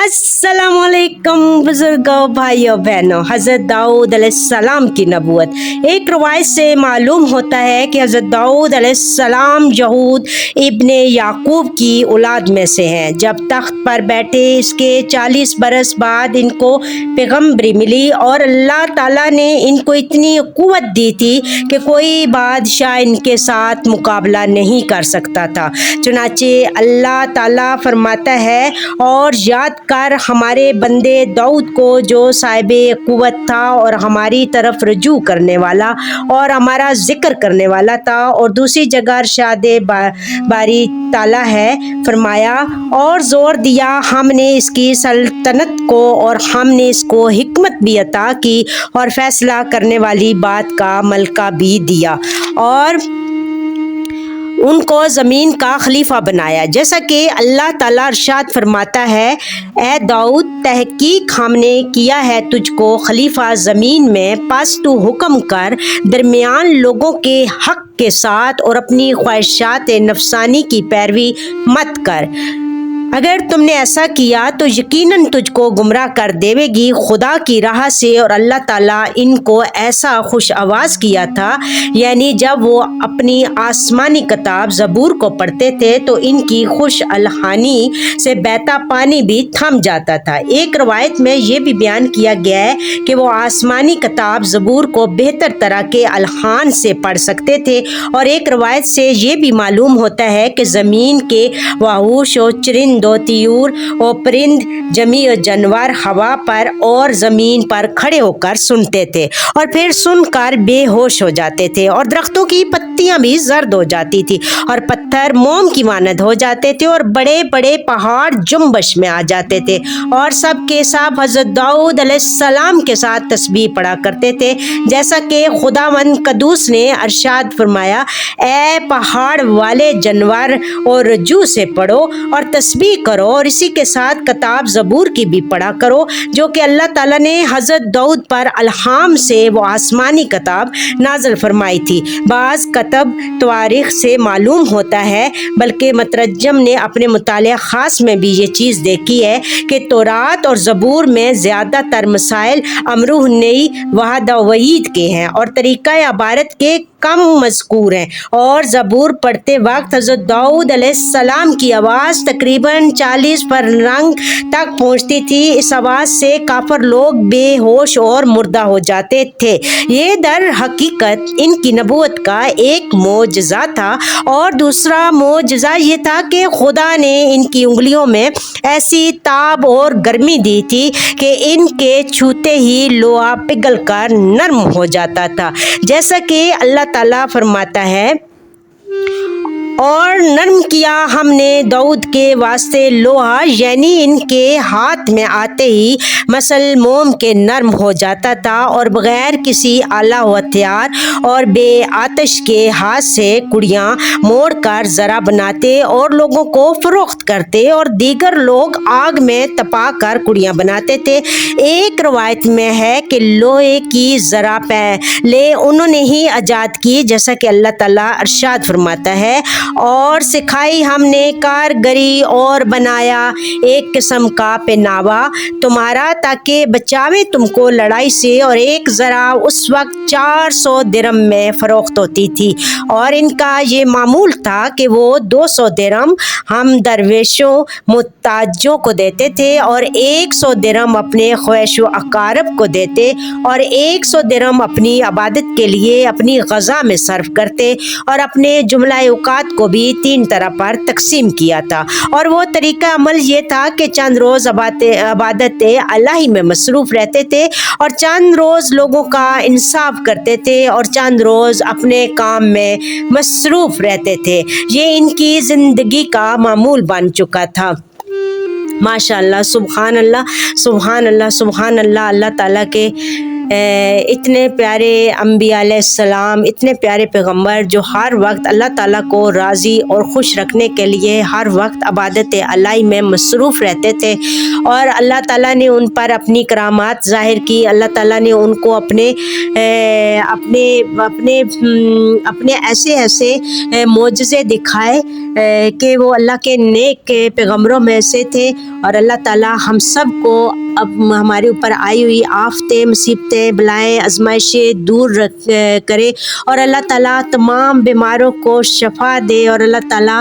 अस्सलाम वालेकुम बुजुर्गों, भाइयों बहनों। हज़रत दाऊद अलैहिस्सलाम की नबूवत। एक रवायत से मालूम होता है कि हज़रत दाऊद अलैहिस्सलाम यहूद इब्ने याकूब की औलाद में से हैं। जब तख्त पर बैठे इसके 40 बरस बाद इनको पैगम्बरी मिली और अल्लाह ताला ने इनको इतनी क़ुव्वत दी थी कि कोई बादशाह इनके साथ मुकाबला नहीं कर सकता था। चुनाचे अल्लाह ताला फरमाता है, और याद कर हमारे बंदे दाऊद को जो साहिबे क़ुव्वत था और हमारी तरफ रजू करने वाला और हमारा जिक्र करने वाला था। और दूसरी जगह इरशाद बारी ताला है, फरमाया और ज़ोर दिया हमने इसकी सल्तनत को और हमने इसको हिकमत भी अता की और फैसला करने वाली बात का मलका भी दिया और उनको ज़मीन का खलीफा बनाया। जैसा कि अल्लाह ताला इरशाद फरमाता है, ए दाऊद तहकीक हमने किया है तुझको खलीफा ज़मीन में, पास तू हुक्म कर दरमियान लोगों के हक़ के साथ और अपनी ख्वाहिशात नफसानी की पैरवी मत कर। अगर तुमने ऐसा किया तो यकीनन तुझको गुमराह कर देवेगी खुदा की राह से। और अल्लाह ताला इनको ऐसा खुश आवाज़ किया था, यानी जब वो अपनी आसमानी किताब ज़बूर को पढ़ते थे तो इनकी खुश अलहानी से बहता पानी भी थम जाता था। एक रवायत में ये भी बयान किया गया है कि वो आसमानी किताब ज़बूर को बेहतर तरह के अलहान से पढ़ सकते थे। और एक रवायत से ये भी मालूम होता है कि ज़मीन के वाहूश और चरिंद दो तियूर और परिंद जमी और जानवर हवा पर और ज़मीन पर खड़े होकर सुनते थे और फिर सुनकर बेहोश हो जाते थे। और दरख्तों की पत्तियां भी जर्द हो जाती थी और पत्थर मोम की मानद हो जाते थे और बड़े बड़े पहाड़ जुम्बश में आ जाते थे। और सब के सब हज़रत दाऊद अलैहिस्सलाम के साथ तस्बीह पढ़ा करते थे, जैसा कि खुदावंद कदूस ने अरशाद फरमाया, ए पहाड़ वाले जानवर और रज्जू से पढ़ो और तस्बीह करो और इसी के साथ किताब ज़बूर की भी पढ़ा करो, जो कि अल्लाह ताला ने हज़रत दाऊद पर अलहाम से वो आसमानी किताब नाज़िल फरमाई थी। बाज़ कतब तवारीख़ से मालूम होता है, बल्कि मतरजम ने अपने मुतालिया ख़ास में भी ये चीज़ देखी है कि तौरात और ज़बूर में ज़्यादातर मसाइल अमरुह नई वहदा वईद के हैं और तरीक़ा इबारत के कम मज़कूर हैं। और ज़बूर पढ़ते वक्त हज़रत दाऊद अलैहिस्सलाम की आवाज़ तकरीबन 40 फरलंग तक पहुँचती थी। इस आवाज़ से काफ़र लोग बेहोश और मुर्दा हो जाते थे। ये दर हकीकत इनकी नबूवत का एक मोजज़ा था। और दूसरा मोजज़ा ये था कि खुदा ने इनकी उंगलियों में ऐसी ताब और गर्मी दी थी कि इनके छूते ही लोहा पिघल कर नरम हो जाता था। जैसा कि अल्लाह ताला फरमाता है, और नरम किया हमने दाऊद के वास्ते लोहा, यानी इनके हाथ में आते ही मसल मोम के नरम हो जाता था और बग़ैर किसी आला हथियार और बे आतिश के हाथ से कुड़ियाँ मोड़ कर ज़रा बनाते और लोगों को फ़रोख्त करते और दीगर लोग आग में तपा कर कुड़ियाँ बनाते थे। एक रवायत में है कि लोहे की ज़रा पहले उन्होंने ही आज़ाद की, जैसा कि अल्लाह ताला इरशाद फरमाता है, और सिखाई हमने कारगरी और बनाया एक किस्म का पहनावा तुम्हारा ताकि बचावे तुमको लड़ाई से। और एक ज़रा उस वक्त 400 दिरहम में फ़रोख्त होती थी और इनका ये मामूल था कि वो 200 दिरहम हम दरवेशों मुताजों को देते थे और 100 दिरहम अपने ख्वैशो अकारब को देते और 100 दिरहम अपनी इबादत के लिए अपनी ग़ज़ा में सर्फ करते और अपने जुमला औकात को भी 3 तरह पर तकसीम किया था। और वो तरीका अमल ये था कि चंद रोज़ इबादत अल्लाह में मसरूफ़ रहते थे और चंद रोज़ लोगों का इंसाफ करते थे और चंद रोज़ अपने काम में मसरूफ़ रहते थे। ये इनकी ज़िंदगी का मामूल बन चुका था। माशाअल्लाह, सुभान अल्लाह, सुभान अल्लाह, सुभान अल्लाह। अल्लाह ताला के اتنے پیارے انبیاء علیہ السلام، اتنے پیارے پیغمبر جو ہر وقت اللہ تعالیٰ کو راضی اور خوش رکھنے کے لیے ہر وقت عبادت الہی میں مصروف رہتے تھے، اور اللہ تعالیٰ نے ان پر اپنی کرامات ظاہر کی۔ اللہ تعالیٰ نے ان کو اپنے ایسے معجزے دکھائے کہ وہ اللہ کے نیک پیغمبروں میں سے تھے، اور اللہ تعالیٰ ہم سب کو اب ہمارے اوپر آئی ہوئی آفتیں، مصیبتیں، بلائیں، آزمائشیں دور کرے، اور اللہ تعالیٰ تمام بیماروں کو شفا دے، اور اللہ تعالیٰ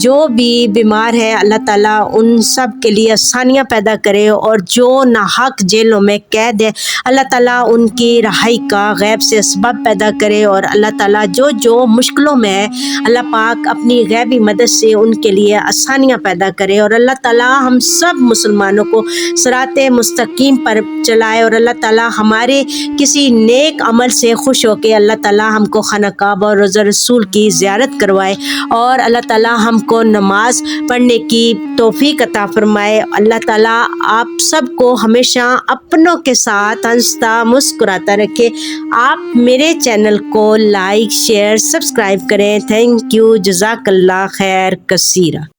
جو بھی بیمار ہے اللہ تعالیٰ ان سب کے لیے آسانیاں پیدا کرے، اور جو ناحق جیلوں میں قید ہے اللہ تعالیٰ ان کی رہائی کا غیب سے اسباب پیدا کرے، اور اللہ تعالیٰ جو مشکلوں میں ہے اللہ پاک اپنی غیبی مدد سے ان کے لیے آسانیاں پیدا کرے، اور اللہ تعالیٰ ہم سب مسلمانوں کو صراط مستقیم پر چلائے، اور اللہ تعالیٰ ہمارے کسی نیک عمل سے خوش ہو کے اللہ تعالیٰ ہم کو خانہ کعبہ اور روضہ رسول کی زیارت کروائے، اور اللہ تعالیٰ ہم کو نماز پڑھنے کی توفیق عطا فرمائے۔ اللہ تعالیٰ آپ سب کو ہمیشہ اپنوں کے ساتھ ہنستا مسکراتا رکھے۔ آپ میرے چینل کو لائک، شیئر، سبسکرائب کریں۔ تھینک یو، جزاک اللہ خیر کثیرہ۔